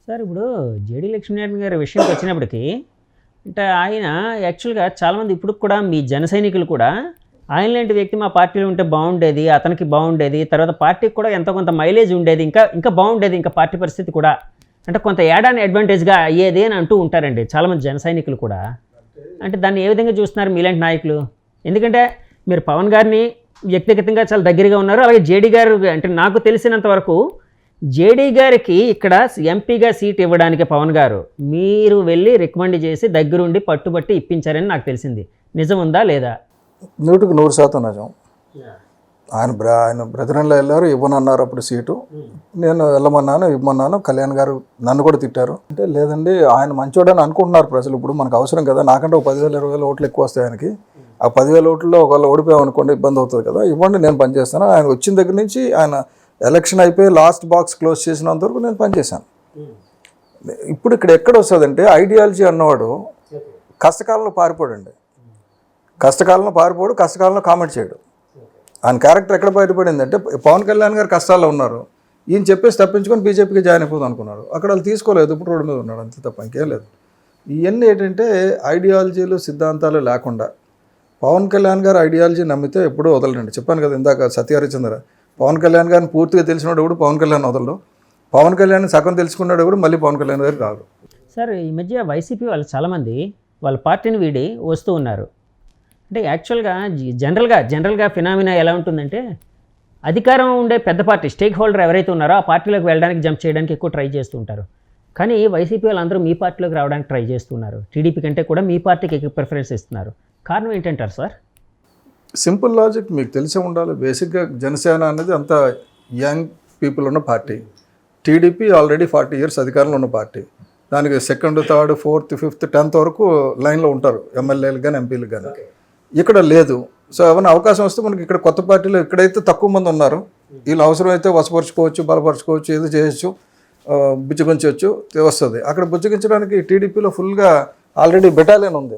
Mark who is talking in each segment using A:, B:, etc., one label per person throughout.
A: Sir ఇప్పుడు JD Lakshminarayana గారి విషయానికి వచ్చినప్పటికీ అంటే ఆయన యాక్చువల్గా చాలామంది ఇప్పుడు కూడా మీ జన సైనికులు కూడా ఆయన లాంటి వ్యక్తి మా పార్టీలో ఉంటే బాగుండేది, అతనికి బాగుండేది, తర్వాత పార్టీకి కూడా ఎంతో కొంత మైలేజ్ ఉండేది, ఇంకా ఇంకా బాగుండేది, ఇంకా పార్టీ పరిస్థితి కూడా అంటే కొంత ఏడాని అడ్వాంటేజ్గా అయ్యేది అని అంటూ ఉంటారండి చాలామంది జన సైనికులు కూడా. అంటే దాన్ని ఏ విధంగా చూస్తున్నారు మీలాంటి నాయకులు? ఎందుకంటే మీరు పవన్ గారిని వ్యక్తిగతంగా చాలా దగ్గరగా ఉన్నారు, అలాగే జేడీ గారు అంటే నాకు తెలిసినంత వరకు జేడీ గారికి ఇక్కడ ఎంపీగా సీట్ ఇవ్వడానికి పవన్ గారు మీరు వెళ్ళి రికమెండ్ చేసి దగ్గరుండి పట్టుబట్టి ఇప్పించారని నాకు తెలిసింది. నిజం ఉందా లేదా?
B: 100% నిజం. ఆయన బ్రదర్లో వెళ్ళారు, ఇవ్వనన్నారు అప్పుడు సీటు. నేను వెళ్ళమన్నాను, ఇవ్వమన్నాను. కళ్యాణ్ గారు నన్ను కూడా తిట్టారు. అంటే లేదండి ఆయన మంచోడని అనుకుంటున్నారు ప్రజలు. ఇప్పుడు మనకు అవసరం కదా, నాకంటే ఒక 10,000-20,000 ఓట్లు ఎక్కువ వస్తాయి ఆయనకి. ఆ 10,000 ఓట్లలో ఒకవేళ ఓడిపోయామనుకోండి ఇబ్బంది అవుతుంది కదా, ఇవ్వండి నేను పనిచేస్తాను. ఆయన వచ్చిన దగ్గర నుంచి ఆయన ఎలక్షన్ అయిపోయి లాస్ట్ బాక్స్ క్లోజ్ చేసినంత వరకు నేను పనిచేశాను. ఇప్పుడు ఇక్కడ ఎక్కడ వస్తుందంటే ఐడియాలజీ అన్నవాడు కష్టకాలంలో పారిపోడండి. కష్టకాలంలో పారిపోడు, కష్టకాలంలో కామెంట్ చేయడు. ఆయన క్యారెక్టర్ ఎక్కడ బయటపడిందంటే పవన్ కళ్యాణ్ గారు కష్టాల్లో ఉన్నారు, ఈయన చెప్పేసి తప్పించుకొని బీజేపీకి జాయిన్ అయిపోదాం అనుకున్నారు. అక్కడ వాళ్ళు తీసుకోలేదు, ఇప్పుడు రోడ్డు మీద ఉన్నాడు, అంతే తప్ప ఇంకేం లేదు. ఇవన్నీ ఏంటంటే ఐడియాలజీలు సిద్ధాంతాలు లేకుండా పవన్ కళ్యాణ్ గారు ఐడియాలజీ నమ్మితే ఎప్పుడూ వదలరండి. చెప్పాను కదా ఇందాక సత్యహరిచంద్ర, పవన్ కళ్యాణ్ గారిని పూర్తిగా తెలిసినాడు కూడా పవన్ కళ్యాణ్ వదలడు, పవన్ కళ్యాణ్ సగం తెలుసుకున్నాడు కూడా మళ్ళీ పవన్ కళ్యాణ్ గారికి రాదు.
A: సార్ ఈ మధ్య వైసీపీ వాళ్ళు చాలామంది వాళ్ళ పార్టీని వీడి వస్తూ ఉన్నారు. అంటే యాక్చువల్గా జనరల్గా ఫినామినా ఎలా ఉంటుందంటే అధికారం ఉండే పెద్ద పార్టీ స్టేక్ హోల్డర్ ఎవరైతే ఉన్నారో ఆ పార్టీలోకి వెళ్ళడానికి జంప్ చేయడానికి ఎక్కువ ట్రై చేస్తూ ఉంటారు. కానీ వైసీపీ వాళ్ళందరూ మీ పార్టీలోకి రావడానికి ట్రై చేస్తున్నారు. టీడీపీ కంటే కూడా మీ పార్టీకి ఎక్కువ ప్రిఫరెన్స్ ఇస్తున్నారు. కారణం ఏంటంటారు సార్?
B: సింపుల్ లాజిక్ మీకు తెలిసే ఉండాలి. బేసిక్గా జనసేన అనేది అంత యంగ్ పీపుల్ ఉన్న పార్టీ. టీడీపీ ఆల్రెడీ 40 years అధికారంలో ఉన్న పార్టీ. దానికి 2nd, 3rd, 4th, 5th, 10th వరకు లైన్లో ఉంటారు ఎమ్మెల్యేలు కానీ ఎంపీలు కానీ. ఇక్కడ లేదు. సో ఏమైనా అవకాశం వస్తే మనకి ఇక్కడ కొత్త పార్టీలో ఎక్కడైతే తక్కువ మంది ఉన్నారు వీళ్ళు అవసరమైతే వసపరుచుకోవచ్చు, బలపరుచుకోవచ్చు, ఏదో చేయొచ్చు, బుజ్జగించవచ్చు వస్తుంది. అక్కడ బుజ్జగించడానికి టీడీపీలో ఫుల్గా ఆల్రెడీ బెటాలియన్ ఉంది.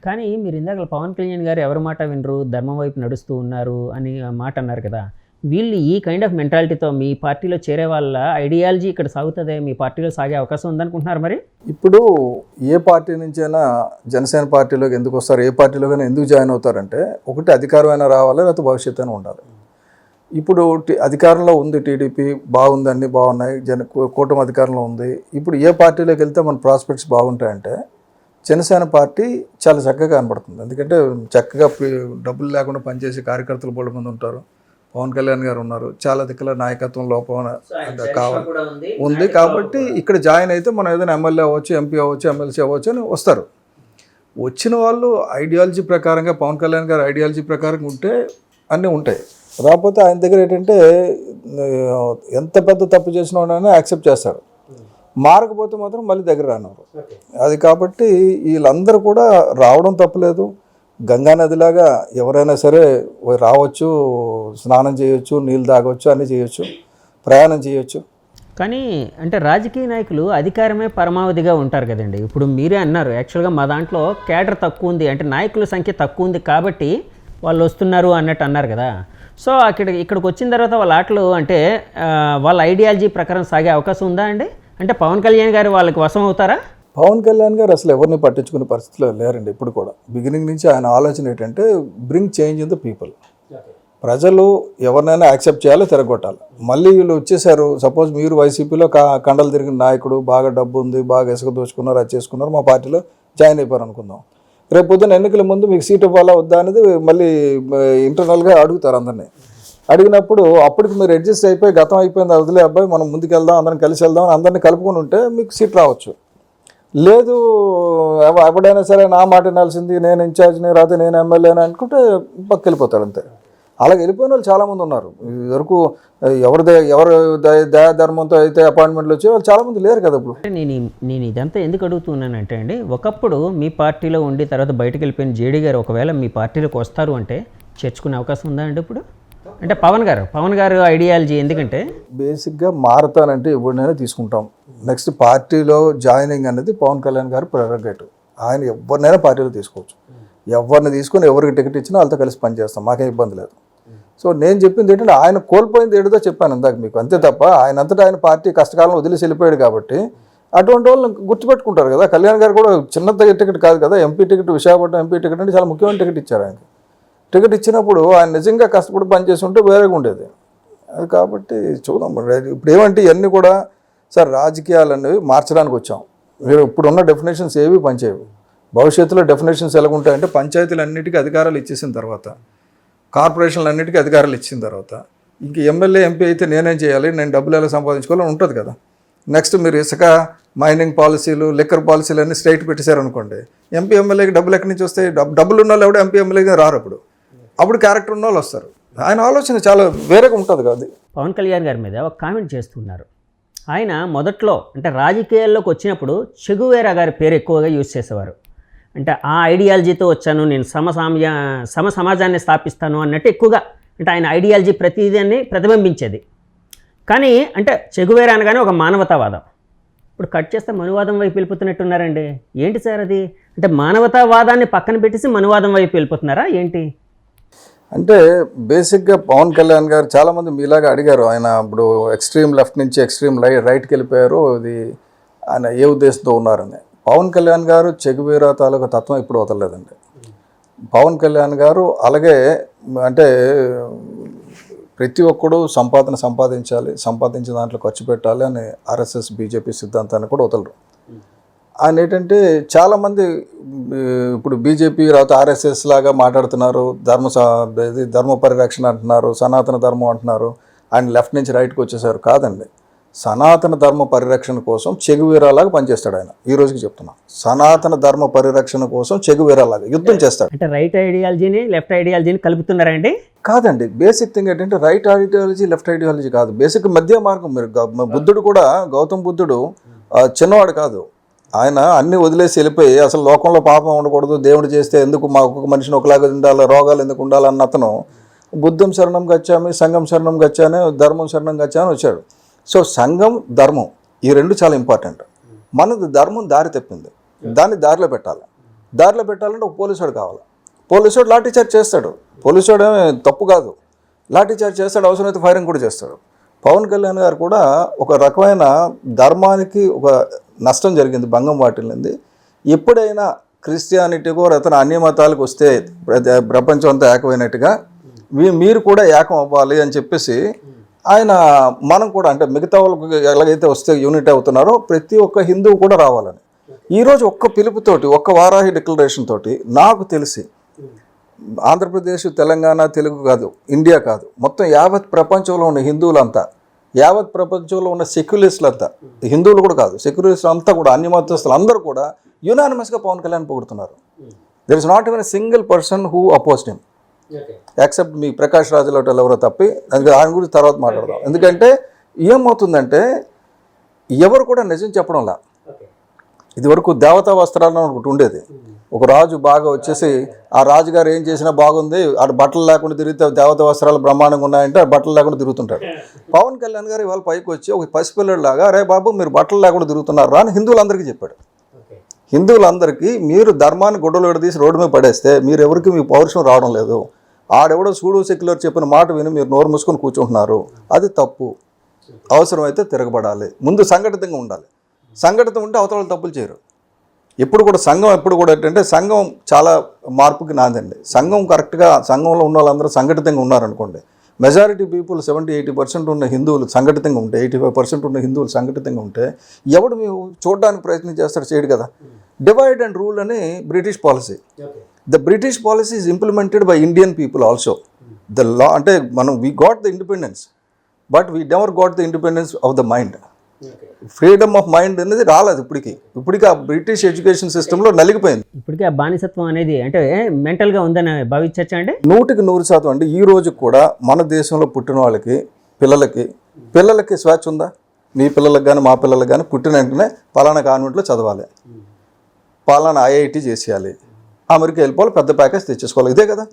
A: కానీ మీరు ఇందాక పవన్ కళ్యాణ్ గారు ఎవరి మాట వినరు, ధర్మం వైపు నడుస్తూ ఉన్నారు అని మాట అన్నారు కదా. వీళ్ళు ఈ కైండ్ ఆఫ్ మెంటాలిటీతో మీ పార్టీలో చేరే వాళ్ళ ఐడియాలజీ ఇక్కడ సాగుతుంది, మీ పార్టీలో సాగే అవకాశం ఉందనుకుంటున్నారు మరి?
B: ఇప్పుడు ఏ పార్టీ నుంచైనా జనసేన పార్టీలోకి ఎందుకు వస్తారు, ఏ పార్టీలోకైనా ఎందుకు జాయిన్ అవుతారంటే ఒకటి అధికారమైనా రావాలి, లేకపోతే భవిష్యత్తు అయినా ఉండాలి. ఇప్పుడు అధికారంలో ఉంది టీడీపీ, బాగుంది, అన్నీ బాగున్నాయి, కూటమి అధికారంలో ఉంది. ఇప్పుడు ఏ పార్టీలోకి వెళ్తే మన ప్రాస్పెక్ట్స్ బాగుంటాయంటే జనసేన పార్టీ చాలా చక్కగా కనబడుతుంది. ఎందుకంటే చక్కగా డబ్బులు లేకుండా పనిచేసే కార్యకర్తలు బోళ్ళ మంది ఉంటారు. పవన్ కళ్యాణ్ గారు ఉన్నారు, చాలా దిక్కుల నాయకత్వం లోపం కావాలి ఉంది. కాబట్టి ఇక్కడ జాయిన్ అయితే మనం ఏదైనా ఎమ్మెల్యే అవ్వచ్చు, ఎంపీ అవ్వచ్చు, ఎమ్మెల్సీ అవ్వచ్చు అని వస్తారు. వచ్చిన వాళ్ళు ఐడియాలజీ ప్రకారంగా పవన్ కళ్యాణ్ గారు ఐడియాలజీ ప్రకారంగా ఉంటే అన్నీ ఉంటాయి. రాకపోతే ఆయన దగ్గర ఏంటంటే ఎంత పెద్ద తప్పు చేసిన వాడైనా యాక్సెప్ట్ చేస్తాడు, మారకపోతే మాత్రం మళ్ళీ దగ్గర రానివ్వరు. అది కాబట్టి వీళ్ళందరూ కూడా రావడం తప్పులేదు. గంగా నదిలాగా ఎవరైనా సరే రావచ్చు, స్నానం చేయొచ్చు, నీళ్ళు తాగొచ్చు, అన్నీ చేయొచ్చు, ప్రయాణం చేయొచ్చు.
A: కానీ అంటే రాజకీయ నాయకులు అధికారమే పరమావధిగా ఉంటారు కదండి. ఇప్పుడు మీరే అన్నారు యాక్చువల్గా మా దాంట్లో కేడర్ తక్కువ ఉంది, అంటే నాయకుల సంఖ్య తక్కువ ఉంది కాబట్టి వాళ్ళు వస్తున్నారు అన్నట్టు అన్నారు కదా. సో ఇక్కడికి వచ్చిన తర్వాత వాళ్ళ ఆటలు అంటే వాళ్ళ ఐడియాలజీ ప్రకారం సాగే అవకాశం ఉందా అండి? అంటే పవన్ కళ్యాణ్ గారు వాళ్ళకి వశం అవుతారా?
B: పవన్ కళ్యాణ్ గారు అసలు ఎవరిని పట్టించుకునే పరిస్థితిలో లేరండి. ఇప్పుడు కూడా బిగినింగ్ నుంచి ఆయన ఆలోచన ఏంటంటే bring change in the people. ప్రజలు ఎవరినైనా యాక్సెప్ట్ చేయాలో తిరగొట్టాలి. మళ్ళీ వీళ్ళు వచ్చేసారు, సపోజ్ మీరు వైసీపీలో కండలు తిరిగిన నాయకుడు, బాగా డబ్బు ఉంది, బాగా ఇసుక దోచుకున్నారు, అది చేసుకున్నారు, మా పార్టీలో జాయిన్ అయిపోయారు అనుకుందాం. రేపు పొద్దున్న ఎన్నికల ముందు మీకు సీట్ ఇవ్వాలా వద్దా అనేది మళ్ళీ ఇంటర్నల్గా అడుగుతారు అందరినీ. అడిగినప్పుడు అప్పటికి మీరు అడ్జస్ట్ అయిపోయి గతం అయిపోయింది, వదిలే అబ్బాయి మనం ముందుకు వెళ్దాం, అందరిని కలిసి వెళ్దాం అని అందరినీ కలుపుకొని ఉంటే మీకు సీట్ రావచ్చు. లేదు ఎవడైనా సరే నా మాట వినాల్సింది, నేను ఇన్ఛార్జ్ని, రాతే నేను ఎమ్మెల్యే అని అనుకుంటే పక్క వెళ్ళిపోతారు అంతే. అలాగే వెళ్ళిపోయిన వాళ్ళు చాలామంది ఉన్నారు. ఇదివరకు ఎవరు దయా ధర్మంతో అయితే అపాయింట్మెంట్లు వచ్చే వాళ్ళు చాలామంది లేరు కదా. ఇప్పుడు
A: నేను ఇదంతా ఎందుకు అడుగుతున్నానంటే అండి, ఒకప్పుడు మీ పార్టీలో ఉండి తర్వాత బయటకు వెళ్ళిపోయిన జేడీ గారు ఒకవేళ మీ పార్టీలోకి వస్తారు అంటే చేర్చుకునే అవకాశం ఉందా అండి ఇప్పుడు? అంటే పవన్ గారు ఐడియాలజీ ఎందుకంటే
B: బేసిక్గా మారతానంటే ఎవరినైనా తీసుకుంటాం. నెక్స్ట్ పార్టీలో జాయినింగ్ అనేది పవన్ కళ్యాణ్ గారు ప్రెరగేటివ్. ఆయన ఎవరినైనా పార్టీలో తీసుకోవచ్చు. ఎవరిని తీసుకొని ఎవరికి టికెట్ ఇచ్చినా వాళ్ళతో కలిసి పనిచేస్తాం, మాకేం ఇబ్బంది లేదు. సో నేను చెప్పింది ఏంటంటే ఆయన కోల్పోయింది ఏడుదో చెప్పాను ఇందాక మీకు, అంతే తప్ప ఆయన అంతటా ఆయన పార్టీ కష్టకాలం వదిలేసి వెళ్ళిపోయాడు కాబట్టి అటువంటి వాళ్ళని గుర్తుపెట్టుకుంటారు కదా. కళ్యాణ్ గారు కూడా చిన్న టికెట్ కాదు కదా, MP ticket, Visakhapatnam MP ticket అంటే చాలా ముఖ్యమైన టికెట్ ఇచ్చారు ఆయనకి. టికెట్ ఇచ్చినప్పుడు ఆయన నిజంగా కష్టపడి పనిచేసి ఉంటే వేరేగా ఉండేది అది. కాబట్టి చూద్దాం. ఇప్పుడు ఏమంటే ఇవన్నీ కూడా సార్ రాజకీయాలు అనేవి మార్చడానికి వచ్చాం. మీరు ఇప్పుడున్న డెఫినేషన్స్ ఏవి పనిచేయవు. భవిష్యత్తులో డెఫినేషన్స్ ఎలాగుంటాయంటే పంచాయతీలన్నిటికీ అధికారాలు ఇచ్చేసిన తర్వాత, కార్పొరేషన్లన్నిటికీ అధికారాలు ఇచ్చిన తర్వాత ఇంక ఎమ్మెల్యే ఎంపీ అయితే నేనేం చేయాలి, నేను డబ్బులు ఎలా సంపాదించుకోవాలని ఉంటుంది కదా. నెక్స్ట్ మీరు ఇసుక మైనింగ్ పాలసీలు, లిక్కర్ పాలసీలు అన్నీ స్ట్రైట్ పెట్టేశారనుకోండి, ఎంపీ ఎమ్మెల్యేకి డబ్బులు ఎక్కడి నుంచి వస్తాయి? డబ్బులు ఉన్న వాళ్ళు ఎవడో ఎంపీ ఎమ్మెల్యేగా రారు. అప్పుడు క్యారెక్టర్ ఉన్న వాళ్ళు వస్తారు. ఆయన ఆలోచన చాలా వేరేగా ఉంటుంది కదా.
A: పవన్ కళ్యాణ్ గారి మీద ఒక కామెంట్ చేస్తున్నారు. ఆయన మొదట్లో అంటే రాజకీయాల్లోకి వచ్చినప్పుడు చెగువేరా గారి పేరు ఎక్కువగా యూజ్ చేసేవారు. అంటే ఆ ఐడియాలజీతో వచ్చాను నేను, సమ సమాజాన్ని స్థాపిస్తాను అన్నట్టు ఎక్కువగా, అంటే ఆయన ఐడియాలజీ ప్రతిదాన్ని ప్రతిబింబించేది. కానీ అంటే చెగువేరా అనగానే ఒక మానవతావాదం. ఇప్పుడు కట్ చేస్తే మనువాదం వైపు వెళ్ళిపోతున్నట్టున్నారండి. ఏంటి సార్ అది? అంటే మానవతావాదాన్ని పక్కన పెట్టేసి మనువాదం వైపు వెళ్ళిపోతున్నారా ఏంటి?
B: అంటే బేసిక్గా పవన్ కళ్యాణ్ గారు చాలామంది మీలాగా అడిగారు, ఆయన ఇప్పుడు ఎక్స్ట్రీమ్ లెఫ్ట్ నుంచి ఎక్స్ట్రీమ్ రైట్కి వెళ్ళిపోయారు, ఇది ఆయన ఏ ఉద్దేశంతో ఉన్నారని. పవన్ కళ్యాణ్ గారు చెగువేరా తాలూకా తత్వం ఇప్పుడు వదలలేదండి. పవన్ కళ్యాణ్ గారు అలాగే అంటే ప్రతి ఒక్కడు సంపాదించాలి, సంపాదించిన దాంట్లో ఖర్చు పెట్టాలి అని ఆర్ఎస్ఎస్ బీజేపీ సిద్ధాంతాన్ని కూడా వదలరు. ఆయన ఏంటంటే చాలామంది ఇప్పుడు బీజేపీ తర్వాత ఆర్ఎస్ఎస్ లాగా మాట్లాడుతున్నారు, ధర్మ పరిరక్షణ అంటున్నారు, సనాతన ధర్మం అంటున్నారు, ఆయన లెఫ్ట్ నుంచి రైట్కి వచ్చేసారు. కాదండి, సనాతన ధర్మ పరిరక్షణ కోసం చెగువేరాలాగా పనిచేస్తాడు ఆయన. ఈ రోజుకి చెప్తున్నా, సనాతన ధర్మ పరిరక్షణ కోసం చెగువేరాలాగా యుద్ధం చేస్తాడు.
A: అంటే రైట్ ఐడియాలజీని లెఫ్ట్ ఐడియాలజీని కలుపుతున్నారండి?
B: కాదండి, బేసిక్ థింగ్ ఏంటంటే రైట్ ఐడియాలజీ లెఫ్ట్ ఐడియాలజీ కాదు, బేసిక్ మధ్య మార్గం. మీరు బుద్ధుడు కూడా, గౌతమ్ బుద్ధుడు చిన్నవాడు కాదు. ఆయన అన్నీ వదిలేసి వెళ్ళిపోయి అసలు లోకంలో పాపం ఉండకూడదు, దేవుడు చేస్తే ఎందుకు మా ఒక్కొక్క మనిషిని ఒకలాగా ఉండాలి, రోగాలు ఎందుకు ఉండాలన్న అతను బుద్ధం శరణం గచ్చామి, సంఘం శరణం గచ్చాను, ధర్మం శరణం గచ్చాను వచ్చాడు. సో సంఘం, ధర్మం ఈ రెండు చాలా ఇంపార్టెంట్. మనది ధర్మం దారి తప్పింది, దాన్ని దారిలో పెట్టాలి. దారిలో పెట్టాలంటే ఒక పోలీసుడు కావాలి. పోలీసుడు లాఠీ చార్జ్ చేస్తాడు, పోలీసుడు ఏమి తప్పు కాదు, లాఠీ చార్జ్ చేస్తాడు, అవసరమైతే ఫైరింగ్ కూడా చేస్తాడు. పవన్ కళ్యాణ్ గారు కూడా ఒక రకమైన ధర్మానికి ఒక నష్టం జరిగింది, భంగం వాటిల్లింది. ఎప్పుడైనా క్రిస్టియానిటీకో అతను అన్ని మతాలకు వస్తే ప్రపంచం అంతా ఏకమైనట్టుగా మీరు కూడా ఏకం అవ్వాలి అని చెప్పేసి ఆయన, మనం కూడా అంటే మిగతా వాళ్ళకి ఎలాగైతే వస్తే యూనిట్ అవుతున్నారో ప్రతి ఒక్క హిందువు కూడా రావాలని ఈరోజు ఒక్క పిలుపుతోటి, ఒక్క వారాహి డిక్లరేషన్ తోటి నాకు తెలిసి ఆంధ్రప్రదేశ్, తెలంగాణ, తెలుగు కాదు, ఇండియా కాదు, మొత్తం యావత్ ప్రపంచంలో ఉన్న హిందువులంతా, యావత్ ప్రపంచంలో ఉన్న సెక్యులరిస్టులంతా, హిందువులు కూడా కాదు, సెక్యులరిస్టులు అంతా కూడా, అన్ని మతస్థులు అందరూ కూడా యునానిమస్గా పవన్ కళ్యాణ్ పొగుడుతున్నారు. There is not even a single person who opposed him except me Prakash Raju లాంటి ఎవరో తప్పి. దాని గురించి తర్వాత మాట్లాడదాం. ఎందుకంటే ఏమవుతుందంటే ఎవరు కూడా నిజం చెప్పడంలా. ఇదివరకు దేవతా వస్త్రాలను ఒకటి ఉండేది, ఒక రాజు బాగా వచ్చేసి ఆ రాజుగారు ఏం చేసినా బాగుంది, ఆడు బట్టలు లేకుండా తిరిగితే దేవతా వస్త్రాలు బ్రహ్మాండంగా ఉన్నాయంటే బట్టలు లేకుండా తిరుగుతుంటాడు. పవన్ కళ్యాణ్ గారు ఇవాళ పైకి వచ్చి ఒక పసిపిల్లలాగా, అరే బాబు మీరు బట్టలు లేకుండా తిరుగుతున్నారు రా అని హిందువులందరికీ చెప్పాడు. హిందువులందరికీ మీరు ధర్మాన్ని గుడ్డలు విడదీసి రోడ్డు మీద పడేస్తే మీరు ఎవరికి మీ పౌరుషం రావడం లేదు, ఆడెవడో సూడు సెక్యులర్ చెప్పిన మాట విని మీరు నోరు మూసుకొని కూర్చుంటున్నారు, అది తప్పు. అవసరమైతే తిరగబడాలి, ముందు సంఘటితంగా ఉండాలి. సంఘటిత ఉంటే అవతల తప్పులు చేయరు. ఎప్పుడు కూడా సంఘం ఎప్పుడు కూడా ఏంటంటే సంఘం చాలా మార్పుకి నాందండి. సంఘం కరెక్ట్గా, సంఘంలో ఉన్న వాళ్ళందరూ సంఘటితంగా ఉన్నారనుకోండి, మెజారిటీ పీపుల్ 70-80% ఉన్న హిందువులు సంఘటితంగా ఉంటే, 85% ఉన్న హిందువులు సంఘటితంగా ఉంటే ఎవడు మేము చూడడానికి ప్రయత్నం చేస్తాడు, చేయడు కదా. డివైడ్ అండ్ రూల్ అని British policy. The British policy is implemented by Indian people also. The law అంటే మనం we got the independence, but we never got the independence of the mind. Freedom of mind అనేది రాలేదు ఇప్పటికి ఆ British education సిస్టంలో నలిగిపోయింది.
A: ఇప్పటికీ ఆ బానిసత్వం అనేది అంటే మెంటల్గా ఉందని భావించచ్చా అండి?
B: 100% అండి. ఈ రోజు కూడా మన దేశంలో పుట్టిన వాళ్ళకి పిల్లలకి స్వేచ్ఛ ఉందా? మీ పిల్లలకు కానీ మా పిల్లలకు కానీ పుట్టిన వెంటనే పలానా కాన్వెంట్లో చదవాలి, పలానా ఐఐటి చేసేయాలి, అమెరికా వెళ్ళిపోవాలి, పెద్ద ప్యాకేజ్ తెచ్చేసుకోవాలి, ఇదే కదా.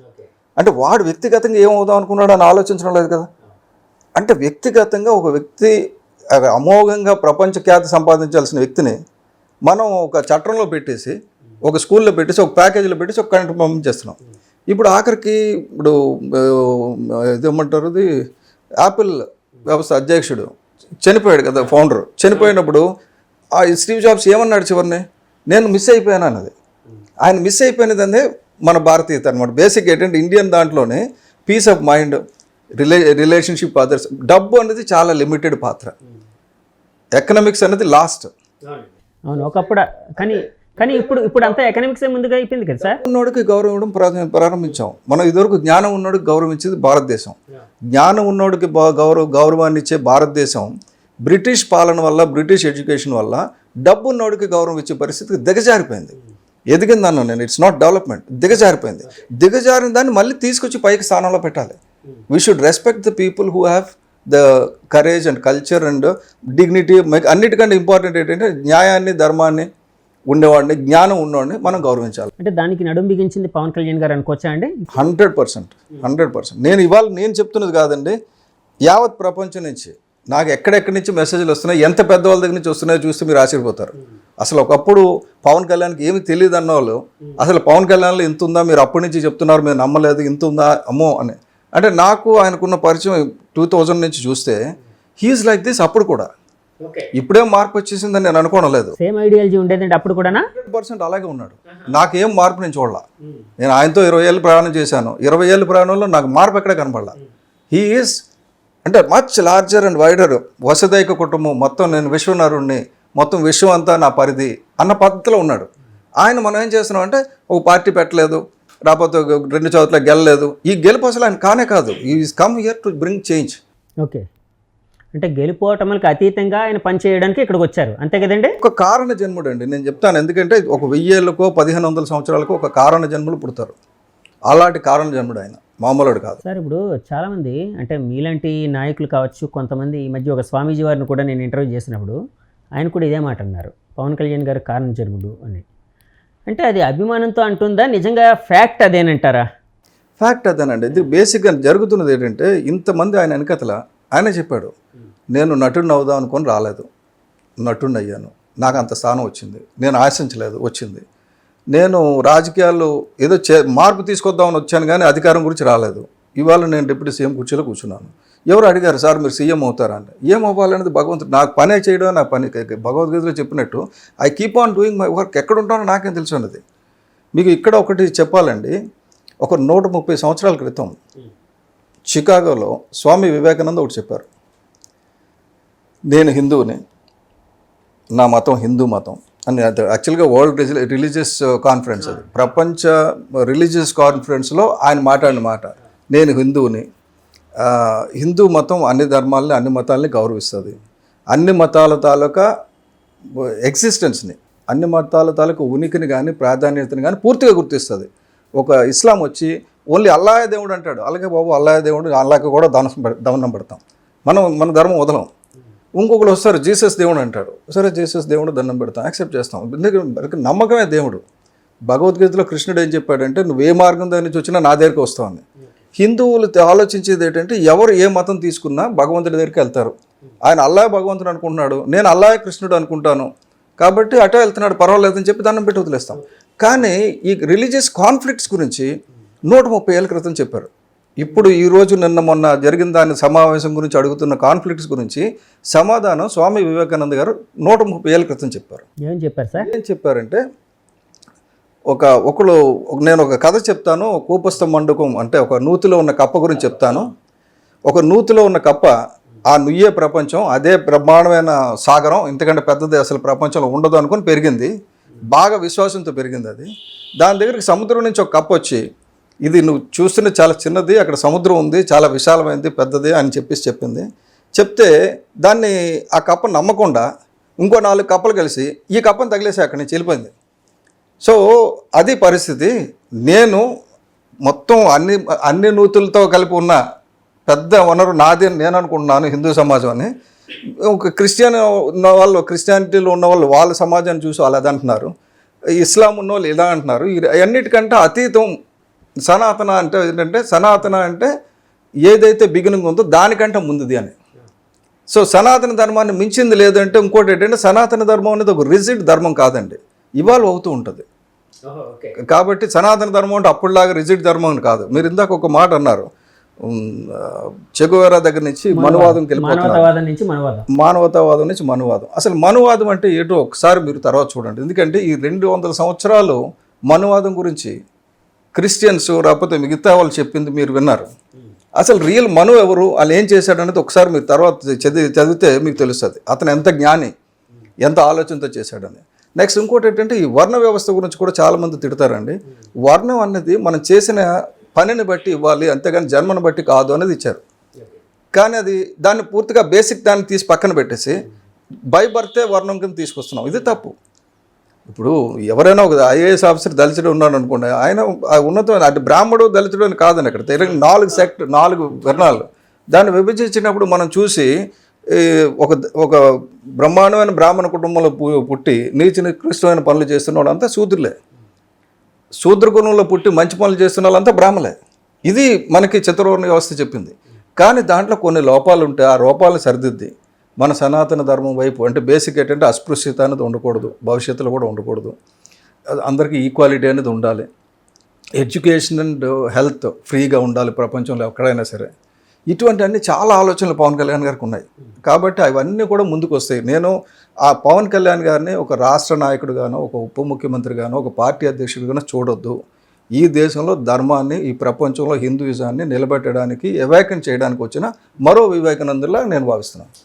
B: అంటే వాడు వ్యక్తిగతంగా ఏమవుదాం అనుకున్నాడు అని ఆలోచించడం లేదు కదా. అంటే వ్యక్తిగతంగా ఒక వ్యక్తి అమోఘంగా ప్రపంచ ఖ్యాతి సంపాదించాల్సిన వ్యక్తిని మనం ఒక చట్టంలో పెట్టేసి, ఒక స్కూల్లో పెట్టేసి, ఒక ప్యాకేజీలో పెట్టేసి ఒక కంట్రీ పంపించేస్తున్నాం. ఇప్పుడు ఆఖరికి ఇదేమంటారు, ఇది యాపిల్ వ్యవస్థ అధ్యక్షుడు చనిపోయాడు కదా, ఫౌండర్ చనిపోయినప్పుడు ఆ స్టీవ్ జాబ్స్ ఏమన్నాడు చివరిని, నేను మిస్ అయిపోయాను అన్నది. ఆయన మిస్ అయిపోయినది అంటే మన భారతీయత అనమాట. బేసిక్ ఏంటంటే ఇండియన్ దాంట్లోనే peace of mind, relationship others, డబ్బు అనేది చాలా లిమిటెడ్ పాత్ర, ఎకనామిక్స్ అనేది లాస్ట్.
A: అవును ఒకప్పుడు, కానీ ఇప్పుడు అంతా ఎకనామిక్స్ ముందుగా అయిపోయింది కదా సార్.
B: ఉన్నోడికి గౌరవం ఇవ్వడం ప్రారంభించాం మనం. ఇదివరకు జ్ఞానం ఉన్నోడికి గౌరవించేది భారతదేశం. జ్ఞానం ఉన్నోడికి గౌరవాన్ని ఇచ్చే భారతదేశం బ్రిటిష్ పాలన వల్ల, బ్రిటిష్ ఎడ్యుకేషన్ వల్ల డబ్బు ఉన్నోడికి గౌరవం ఇచ్చే పరిస్థితికి దిగజారిపోయింది. ఎదిగింది అన్నాను నేను, ఇట్స్ నాట్ డెవలప్మెంట్, దిగజారిపోయింది. దిగజారిన దాన్ని మళ్ళీ తీసుకొచ్చి పైకి స్థానంలో పెట్టాలి. We should respect the people who have the courage and culture and dignity. అన్నిటికంటే ఇంపార్టెంట్ ఏంటంటే న్యాయాన్ని, ధర్మాన్ని ఉండేవాడిని, జ్ఞానం ఉన్నవాడిని మనం గౌరవించాలి.
A: అంటే దానికి నడుం బిగించింది పవన్ కళ్యాణ్ గారు అనుకోవచ్చా అండి?
B: 100%. నేను చెప్తున్నది కాదండి, యావత్ ప్రపంచం నుంచి నాకు ఎక్కడెక్కడి నుంచి మెసేజ్లు వస్తున్నాయి, ఎంత పెద్దవాళ్ళ దగ్గర నుంచి వస్తున్నాయో చూస్తే మీరు ఆశ్చర్యపోతారు. అసలు ఒకప్పుడు పవన్ కళ్యాణ్కి ఏమి తెలియదు అన్న వాళ్ళు అసలు పవన్ కళ్యాణ్లో ఇంత ఉందా, మీరు అప్పటి నుంచి చెప్తున్నారు, మీరు నమ్మలేదు, ఇంత ఉందా, అమ్మో అని. అంటే నాకు ఆయనకున్న పరిచయం 2000 నుంచి చూస్తే హీఈస్ లైక్ దిస్. అప్పుడు కూడా ఇప్పుడేం మార్పు వచ్చేసిందని నేను అనుకోవడం లేదు.
A: సేమ్ ఐడియాలజీ ఉండేదండి అప్పుడు కూడా.
B: 100% అలాగే ఉన్నాడు. నాకేం మార్పు నేను చూడాల. నేను ఆయనతో 20 ఏళ్ళు ప్రయాణం చేశాను. 20 ఏళ్ళ ప్రయాణంలో నాకు మార్పు ఎక్కడే కనపడాల. హీ ఈజ్ అంటే మచ్ లార్జర్ అండ్ వైడర్. వసుదైక కుటుంబం మొత్తం, నేను విశ్వనరుణ్ణి, మొత్తం విశ్వం అంతా నా పరిధి అన్న పద్ధతిలో ఉన్నాడు. ఆయన మనం ఏం చేస్తున్నాం అంటే ఒక పార్టీ పెట్టలేదు, రాకపోతే 2 చోట్ల గెలలేదు. ఈ గెలుపు అసలు ఆయన కానే కాదు. Is come here to bring change.
A: Okay, అంటే గెలుపోవటములకు అతీతంగా ఆయన పనిచేయడానికి ఇక్కడికి వచ్చారు, అంతే కదండి?
B: ఒక కారణ జన్ముడు అండి నేను చెప్తాను. ఎందుకంటే ఒక 1000 ఏళ్ళకో 1500 సంవత్సరాలకో ఒక కారణ జన్ములు పుడతారు. అలాంటి కారణ జన్ముడు ఆయన, మామూలుడు కాదు
A: సార్. ఇప్పుడు చాలామంది అంటే మీలాంటి నాయకులు కావచ్చు, కొంతమంది ఈ మధ్య ఒక స్వామీజీ వారిని కూడా నేను ఇంటర్వ్యూ చేసినప్పుడు ఆయన కూడా ఇదే మాట అన్నారు, పవన్ కళ్యాణ్ గారు కారణ జన్ముడు అని. అంటే అది అభిమానంతో అంటుందా, నిజంగా ఫ్యాక్ట్ అదేనంటారా?
B: ఫ్యాక్ట్ అదేనండి. ఇది బేసిక్గా జరుగుతున్నది ఏంటంటే, ఇంతమంది ఆయన వెనకతల ఆయన చెప్పాడు, నేను నటుడిని అవుదాం అనుకొని రాలేదు, నటుడిని అయ్యాను, నాకు అంత స్థానం వచ్చింది, నేను ఆశించలేదు, వచ్చింది. నేను రాజకీయాల్లో ఏదో మార్పు తీసుకొద్దామని వచ్చాను కానీ అధికారం గురించి రాలేదు. ఇవాళ నేను డిప్యూటీ సీఎం కుర్చీలో కూర్చున్నాను. ఎవరు అడిగారు, సార్ మీరు సీఎం అవుతారా అంటే, ఏం అవ్వాలనేది భగవంతుడు, నాకు పనే చేయడం నా పని. భగవద్గీతలో చెప్పినట్టు I keep on doing my work. ఎక్కడ ఉంటానో నాకేం తెలుసు అన్నది. మీకు ఇక్కడ ఒకటి చెప్పాలండి, ఒక 130 సంవత్సరాల క్రితం చికాగోలో స్వామి వివేకానంద ఒకటి చెప్పారు, నేను హిందువుని, నా మతం హిందూ మతం అని. యాక్చువల్గా వరల్డ్ రిలీజియస్ కాన్ఫరెన్స్, అది ప్రపంచ రిలీజియస్ కాన్ఫరెన్స్లో ఆయన మాట్లాడిన మాట, నేను హిందువుని, హిందూ మతం అన్ని ధర్మాలని, అన్ని మతాలని గౌరవిస్తుంది, అన్ని మతాల తాలూకా ఎగ్జిస్టెన్స్ని, అన్ని మతాల తాలూకా ఉనికిని కానీ ప్రాధాన్యతని కానీ పూర్తిగా గుర్తిస్తుంది. ఒక ఇస్లాం వచ్చి ఓన్లీ అల్లాహ్ దేవుడు అంటాడు, అలాగే బాబు అల్లాహ్ దేవుడు, అల్లాహకి కూడా దమనం పెడతాం, మన ధర్మం వదలం. ఇంకొకరు వస్తారు జీసస్ దేవుడు అంటాడు, సరే జీసస్ దేవుడు దండం పెడతాం, యాక్సెప్ట్ చేస్తాం, ఎందుకంటే నమ్మకమే దేవుడు. భగవద్గీతలో కృష్ణుడు ఏం చెప్పాడంటే, నువ్వు ఏ మార్గం దాని నుంచి వచ్చినా నా దగ్గరికి వస్తావు అని. హిందువులు ఆలోచించేది ఏంటంటే, ఎవరు ఏ మతం తీసుకున్నా భగవంతుడి దగ్గరికి వెళ్తారు. ఆయన అల్లాహ్ భగవంతుడు అనుకుంటున్నాడు, నేను అల్లాహ్ కృష్ణుడు అనుకుంటాను, కాబట్టి అటే వెళ్తున్నాడు, పర్వాలేదని చెప్పి దండం పెట్టి వదిలేస్తాం. కానీ ఈ రిలీజియస్ కాన్ఫ్లిక్ట్స్ గురించి 130 ఏళ్ళ క్రితం చెప్పారు. ఇప్పుడు ఈరోజు నిన్న మొన్న జరిగిన దాని సమావేశం గురించి అడుగుతున్న కాన్ఫ్లిక్ట్స్ గురించి సమాధానం స్వామి వివేకానంద గారు 130 ఏళ్ళ క్రితం చెప్పారు.
A: ఏం చెప్పారు సార్?
B: ఏం చెప్పారంటే, నేను ఒక కథ చెప్తాను, కూపస్థ మండకం అంటే ఒక నూతిలో ఉన్న కప్ప గురించి చెప్తాను. ఒక నూతిలో ఉన్న కప్ప, ఆ నుయ్యే ప్రపంచం, అదే బ్రహ్మాండమైన సాగరం, ఇంతకంటే పెద్దది అసలు ప్రపంచంలో ఉండదు అనుకుని పెరిగింది, బాగా విశ్వాసంతో పెరిగింది అది. దాని దగ్గరికి సముద్రం నుంచి ఒక కప్ప వచ్చి, ఇది నువ్వు చూస్తున్న చాలా చిన్నది, అక్కడ సముద్రం ఉంది, చాలా విశాలమైనది, పెద్దది అని చెప్పింది. చెప్తే దాన్ని ఆ కప్ప నమ్మకుండా ఇంకో 4 కప్పలు కలిసి ఈ కప్పని తగిలేసి అక్కడి నుంచి వెళ్ళిపోయింది. సో అది పరిస్థితి. నేను మొత్తం అన్ని నూతులతో కలిపి ఉన్న పెద్ద వనరు నాది అని నేను అనుకుంటున్నాను, హిందూ సమాజం అని. ఒక క్రిస్టియానిటీలో ఉన్న వాళ్ళు వాళ్ళ సమాజాన్ని చూసి వాళ్ళు అది అంటున్నారు, ఇస్లాం ఉన్న వాళ్ళు ఇలా అంటున్నారు. అన్నిటికంటే అతీతం సనాతన అంటే ఏంటంటే, సనాతన అంటే ఏదైతే బిగినింగ్ ఉందో దానికంటే ముందుది అని. సో సనాతన ధర్మాన్ని మించింది లేదంటే. ఇంకోటి ఏంటంటే, సనాతన ధర్మం అనేది ఒక రిజిడ్ ధర్మం కాదండి, ఇవాల్వ్ అవుతూ ఉంటుంది. కాబట్టి సనాతన ధర్మం అంటే అప్పుడులాగా రిజిడ్ ధర్మం కాదు. మీరు ఇందాక ఒక మాట అన్నారు, చెగువేరా దగ్గర నుంచి మనువాదంకి వెళ్ళిపోతున్నారు,
A: మానవతావాదం నుంచి మనవాదం.
B: మానవతావాదం నుంచి మనువాదం. అసలు మనువాదం అంటే ఏంటో ఒకసారి మీరు తర్వాత చూడండి. ఎందుకంటే ఈ 200 సంవత్సరాలు మనువాదం గురించి క్రిస్టియన్స్ లేకపోతే మిగతా వాళ్ళు చెప్పింది మీరు విన్నారు. అసలు రియల్ మను ఎవరు, వాళ్ళు ఏం చేశాడనేది ఒకసారి మీరు తర్వాత చదివితే మీకు తెలుస్తుంది అతను ఎంత జ్ఞాని, ఎంత ఆలోచనతో చేశాడని. నెక్స్ట్ ఇంకోటి ఏంటంటే ఈ వర్ణ వ్యవస్థ గురించి కూడా చాలామంది తిడతారండి. వర్ణం అనేది మనం చేసిన పనిని బట్టి ఇవ్వాలి, అంతేగాని జన్మను బట్టి కాదు అనేది ఇచ్చారు. కానీ అది దాన్ని పూర్తిగా బేసిక్ దాన్ని తీసి పక్కన పెట్టేసి బై బర్తే వర్ణం కింద తీసుకొస్తున్నాం. ఇది తప్పు. ఇప్పుడు ఎవరైనా ఒక ఐఏఎస్ ఆఫీసర్ దళితుడు ఉన్నాడు అనుకోండి, ఆయన ఉన్నతమైన అంటే బ్రాహ్మడు దళితుడు అని కాదని అక్కడ 4 వర్ణాలు దాన్ని విభజించినప్పుడు మనం చూసి ఒక బ్రహ్మాండమైన బ్రాహ్మణ కుటుంబంలో పుట్టి నీచి నికృష్టమైన పనులు చేస్తున్నవాడు అంతా శూద్రులే, శూద్ర కులంలో పుట్టి మంచి పనులు చేస్తున్న వాళ్ళంతా బ్రాహ్మలే. ఇది మనకి చతుర్వర్ణ వ్యవస్థ చెప్పింది. కానీ దాంట్లో కొన్ని లోపాలు ఉంటే ఆ లోపాలను సరిదిద్ది మన సనాతన ధర్మం వైపు అంటే బేసిక్ ఏంటంటే అస్పృశ్యత అనేది ఉండకూడదు, భవిష్యత్తులో కూడా ఉండకూడదు, అందరికీ ఈక్వాలిటీ అనేది ఉండాలి, ఎడ్యుకేషన్ అండ్ హెల్త్ ఫ్రీగా ఉండాలి ప్రపంచంలో ఎక్కడైనా సరే. ఇటువంటి అన్ని చాలా ఆలోచనలు పవన్ కళ్యాణ్ గారికి ఉన్నాయి. కాబట్టి అవన్నీ కూడా ముందుకు వస్తాయి. నేను ఆ పవన్ కళ్యాణ్ గారిని ఒక రాష్ట్ర నాయకుడిగానో, ఒక ఉప ముఖ్యమంత్రిగానో, ఒక పార్టీ అధ్యక్షుడిగానో చూడొద్దు. ఈ దేశంలో ధర్మాన్ని, ఈ ప్రపంచంలో హిందూయిజాన్ని నిలబెట్టడానికి ఎవాకెంట్ చేయడానికి వచ్చిన మరో వివేకానందులా నేను భావిస్తున్నాను.